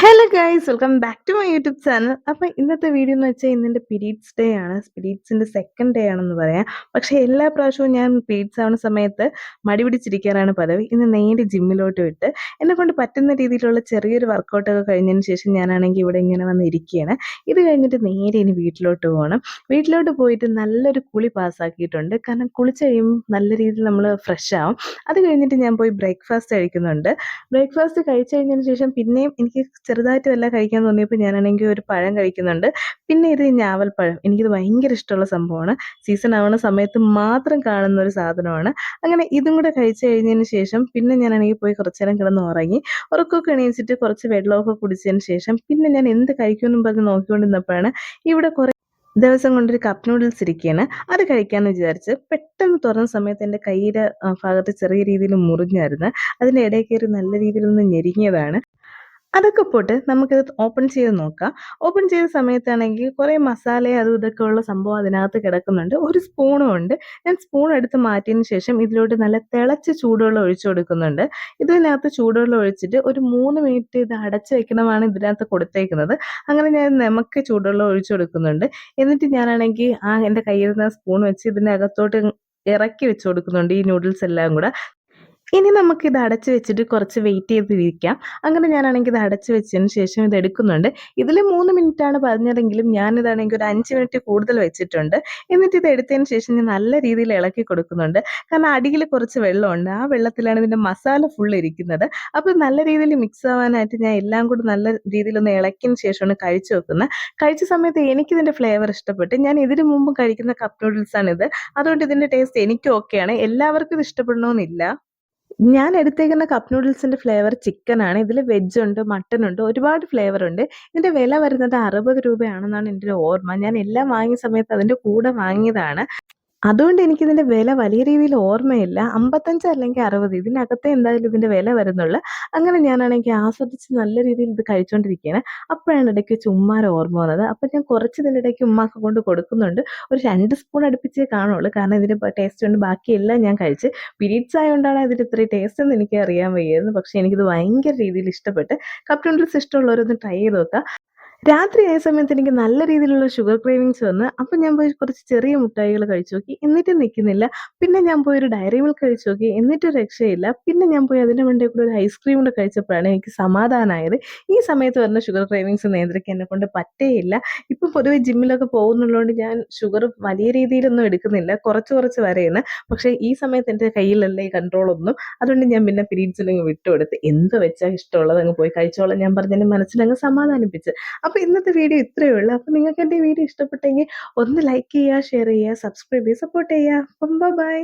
Hello guys welcome back to my YouTube channel. അപ്പോൾ ഇന്നത്തെ video എന്ന് വെച്ചാൽ ഇന്നെൻ്റെ പീരീഡ്സ് ഡേ ആണ്. പീരീഡ്സിൻ്റെ സെക്കൻഡ് ഡേ ആണെന്ന് പറയാം. പക്ഷേ എല്ലാ പ്രാവശ്യവും ഞാൻ പീരീഡ്സ് ആവുന്ന സമയത്ത് മടി പിടിച്ചിരിക്കാറാണ് പതിവ്. ഇന്ന് നേരെ ജിമ്മിലോട്ട് വിട്ട് എന്നെക്കൊണ്ട് പറ്റുന്ന രീതിയിലുള്ള ചെറിയൊരു വർക്കൗട്ടൊക്കെ കഴിഞ്ഞതിന് ശേഷം ഞാനാണെങ്കിൽ ഇവിടെ ഇങ്ങനെ വന്നിരിക്കുകയാണ്. ഇത് കഴിഞ്ഞിട്ട് നേരെ ഇനി വീട്ടിലോട്ട് പോകണം. വീട്ടിലോട്ട് പോയിട്ട് നല്ലൊരു കുളി പാസ്സാക്കിയിട്ടുണ്ട്. കാരണം കുളിച്ച് കഴിയുമ്പോൾ നല്ല രീതിയിൽ നമ്മൾ ഫ്രഷ് ആവും. അത് കഴിഞ്ഞിട്ട് ഞാൻ പോയി ബ്രേക്ക്ഫാസ്റ്റ് കഴിക്കുന്നുണ്ട്. ബ്രേക്ക്ഫാസ്റ്റ് കഴിച്ച് കഴിഞ്ഞതിന് ശേഷം പിന്നെയും എനിക്ക് ചെറുതായിട്ട് വല്ല കഴിക്കാൻ തോന്നിയപ്പോൾ ഞാനാണെങ്കിൽ ഒരു പഴം കഴിക്കുന്നുണ്ട്. പിന്നെ ഇത് ഞാവൽപ്പഴം. എനിക്കിത് ഭയങ്കര ഇഷ്ടമുള്ള സംഭവമാണ്. സീസൺ ആവുന്ന സമയത്ത് മാത്രം കാണുന്ന ഒരു സാധനമാണ്. അങ്ങനെ ഇതും കൂടെ കഴിച്ച് കഴിഞ്ഞതിന് ശേഷം പിന്നെ ഞാനാണെങ്കിൽ പോയി കുറച്ച് നേരം കിടന്ന് ഉറങ്ങി. ഉറക്കമൊക്കെ എണീച്ചിട്ട് കുറച്ച് വെള്ളമൊക്കെ കുടിച്ചതിന് ശേഷം പിന്നെ ഞാൻ എന്ത് കഴിക്കുമെന്നും പറഞ്ഞ് നോക്കിക്കൊണ്ടിരുന്നപ്പോഴാണ് ഇവിടെ കുറേ ദിവസം കൊണ്ടൊരു കപ്പ് നൂഡിൽസ് ഇരിക്കുകയാണ്. അത് കഴിക്കാമെന്ന് വിചാരിച്ച് പെട്ടെന്ന് തുറന്ന സമയത്ത് എൻ്റെ കൈയുടെ ഭാഗത്ത് ചെറിയ രീതിയിൽ മുറിഞ്ഞായിരുന്നു. അതിൻ്റെ ഇടയിൽ കയറി നല്ല രീതിയിലൊന്ന് ഞെരുങ്ങിയതാണ്. അതൊക്കെ പോട്ട് നമുക്കിത് ഓപ്പൺ ചെയ്ത് നോക്കാം. ഓപ്പൺ ചെയ്ത സമയത്താണെങ്കിൽ കുറേ മസാലയും അതും ഇതൊക്കെ ഉള്ള സംഭവം അതിനകത്ത് കിടക്കുന്നുണ്ട്. ഒരു സ്പൂണും ഉണ്ട്. ഞാൻ സ്പൂൺ എടുത്ത് മാറ്റിയതിന് ശേഷം ഇതിലോട്ട് നല്ല തിളച്ച ചൂടുവെള്ളം ഒഴിച്ചു കൊടുക്കുന്നുണ്ട്. ഇതിനകത്ത് ചൂടുവെള്ളം ഒഴിച്ചിട്ട് ഒരു 3 മിനിറ്റ് ഇത് അടച്ച് വെക്കണമാണ് ഇതിനകത്ത് കൊടുത്തേക്കുന്നത്. അങ്ങനെ ഞാൻ നമുക്ക് ചൂടുവെള്ളം ഒഴിച്ചു കൊടുക്കുന്നുണ്ട്. എന്നിട്ട് ഞാനാണെങ്കിൽ എൻ്റെ കയ്യിലിരുന്ന സ്പൂൺ വെച്ച് ഇതിനകത്തോട്ട് ഇറക്കി വെച്ച് കൊടുക്കുന്നുണ്ട് ഈ നൂഡിൽസ് എല്ലാം കൂടെ. ഇനി നമുക്കിത് അടച്ച് വെച്ചിട്ട് കുറച്ച് വെയിറ്റ് ചെയ്തിരിക്കാം. അങ്ങനെ ഞാനാണെങ്കിൽ ഇത് അടച്ച് വെച്ചതിന് ശേഷം ഇത് എടുക്കുന്നുണ്ട്. ഇതിൽ 3 മിനിറ്റാണ് പറഞ്ഞതെങ്കിലും ഞാനിതാണെങ്കിൽ ഒരു 5 മിനിറ്റ് കൂടുതൽ വെച്ചിട്ടുണ്ട്. എന്നിട്ട് ഇത് എടുത്തതിന് ശേഷം ഞാൻ നല്ല രീതിയിൽ ഇളക്കി കൊടുക്കുന്നുണ്ട്. കാരണം അടിയിൽ കുറച്ച് വെള്ളമുണ്ട്. ആ വെള്ളത്തിലാണ് ഇതിൻ്റെ മസാല ഫുൾ ഇരിക്കുന്നത്. അപ്പോൾ നല്ല രീതിയിൽ മിക്സ് ആവാനായിട്ട് ഞാൻ എല്ലാം കൂടി നല്ല രീതിയിലൊന്ന് ഇളക്കിയതിന് ശേഷമാണ് കഴിച്ച് നോക്കുന്നത്. കഴിച്ച സമയത്ത് എനിക്കിതിൻ്റെ ഫ്ലേവർ ഇഷ്ടപ്പെട്ട്. ഞാൻ ഇതിന് മുമ്പ് കഴിക്കുന്ന കപ്പ് നൂഡിൽസാണിത്. അതുകൊണ്ട് ഇതിൻ്റെ ടേസ്റ്റ് എനിക്കും ഓക്കെയാണ്. എല്ലാവർക്കും ഇത് ഇഷ്ടപ്പെടണമെന്നില്ല. ഞാൻ എടുത്തേക്കുന്ന കപ്പ് നൂഡിൽസിന്റെ ഫ്ലേവർ ചിക്കനാണ്. ഇതിൽ വെജ് ഉണ്ട്, മട്ടൻ ഉണ്ട്, ഒരുപാട് ഫ്ലേവർ ഉണ്ട്. ഇതിന്റെ വില വരുന്നത് 60 രൂപയാണെന്നാണ് എൻ്റെ ഒരു ഓർമ്മ. ഞാൻ എല്ലാം വാങ്ങിയ സമയത്ത് അതിന്റെ കൂടെ വാങ്ങിയതാണ്. അതുകൊണ്ട് എനിക്കിതിന്റെ വില വലിയ രീതിയിൽ ഓർമ്മയില്ല. 55 അല്ലെങ്കിൽ 60 ഇതിനകത്തേ എന്തായാലും ഇതിന്റെ വില വരുന്നുള്ളൂ. അങ്ങനെ ഞാനാണെങ്കിൽ ആസ്വദിച്ച് നല്ല രീതിയിൽ ഇത് കഴിച്ചുകൊണ്ടിരിക്കുകയാണ്. അപ്പോഴാണ് ഇടയ്ക്ക് വെച്ച് ഉമ്മാരെ ഓർമ്മ വന്നത്. അപ്പോൾ ഞാൻ കുറച്ച് ഇതിൻ്റെ ഇടയ്ക്ക് ഉമ്മാക്ക് കൊണ്ട് കൊടുക്കുന്നുണ്ട്. ഒരു 2 സ്പൂൺ അടുപ്പിച്ചേ കാണുള്ളൂ. കാരണം ഇതിന് ടേസ്റ്റ് കൊണ്ട് ബാക്കിയെല്ലാം ഞാൻ കഴിച്ച്. പീരീഡ്സ് ആയതുകൊണ്ടാണ് ഇതിന് ഇത്രയും ടേസ്റ്റ് എന്ന് എനിക്ക് അറിയാൻ വയ്യായിരുന്നു. പക്ഷേ എനിക്കിത് ഭയങ്കര രീതിയിൽ ഇഷ്ടപ്പെട്ട്. കപ്പ് നൂഡിൽസ് ഇഷ്ടമുള്ളവരൊന്ന് ട്രൈ ചെയ്ത് നോക്കുക. രാത്രിയായ സമയത്ത് എനിക്ക് നല്ല രീതിയിലുള്ള ഷുഗർ ക്രേവിങ്സ് വന്ന്. അപ്പം ഞാൻ പോയി കുറച്ച് ചെറിയ മുട്ടായികൾ കഴിച്ചു നോക്കി. എന്നിട്ടും നിൽക്കുന്നില്ല. പിന്നെ ഞാൻ പോയി ഒരു ഡയറി മിൽക്ക് കഴിച്ചു നോക്കി. എന്നിട്ടും രക്ഷയില്ല. പിന്നെ ഞാൻ പോയി അതിൻ്റെ മണ്ടയിൽ കൂടെ ഒരു ഐസ്ക്രീം കൂടെ കഴിച്ചപ്പോഴാണ് എനിക്ക് സമാധാനമായത്. ഈ സമയത്ത് വരുന്ന ഷുഗർ ക്രേവിങ്സ് നിയന്ത്രിക്കാൻ എന്നെക്കൊണ്ട് പറ്റേയില്ല. ഇപ്പം പൊതുവെ ജിമ്മിലൊക്കെ പോകുന്നുള്ളതുകൊണ്ട് ഞാൻ ഷുഗർ വലിയ രീതിയിലൊന്നും എടുക്കുന്നില്ല. കുറച്ച് കുറച്ച് വരെയാണ്. പക്ഷേ ഈ സമയത്ത് എൻ്റെ കയ്യിലല്ല ഈ കൺട്രോളൊന്നും. അതുകൊണ്ട് ഞാൻ പിന്നെ പീരീഡ്സിലങ്ങ് വിട്ടുകൊടുത്ത്. എന്ത് വെച്ചാൽ ഇഷ്ടമുള്ളത് അങ്ങ് പോയി കഴിച്ചോളാം ഞാൻ പറഞ്ഞ് എൻ്റെ മനസ്സിലങ്ങ് സമാധാനിപ്പിച്ച്. അപ്പോൾ ഇന്നത്തെ വീഡിയോ ഇത്രയേ ഉള്ളൂ. അപ്പോൾ നിങ്ങൾക്ക് എൻ്റെ വീഡിയോ ഇഷ്ടപ്പെട്ടെങ്കിൽ ഒന്ന് ലൈക്ക് ചെയ്യുക, ഷെയർ ചെയ്യുക, സബ്സ്ക്രൈബ് ചെയ്യുക, സപ്പോർട്ട് ചെയ്യുക. അപ്പം ബൈ.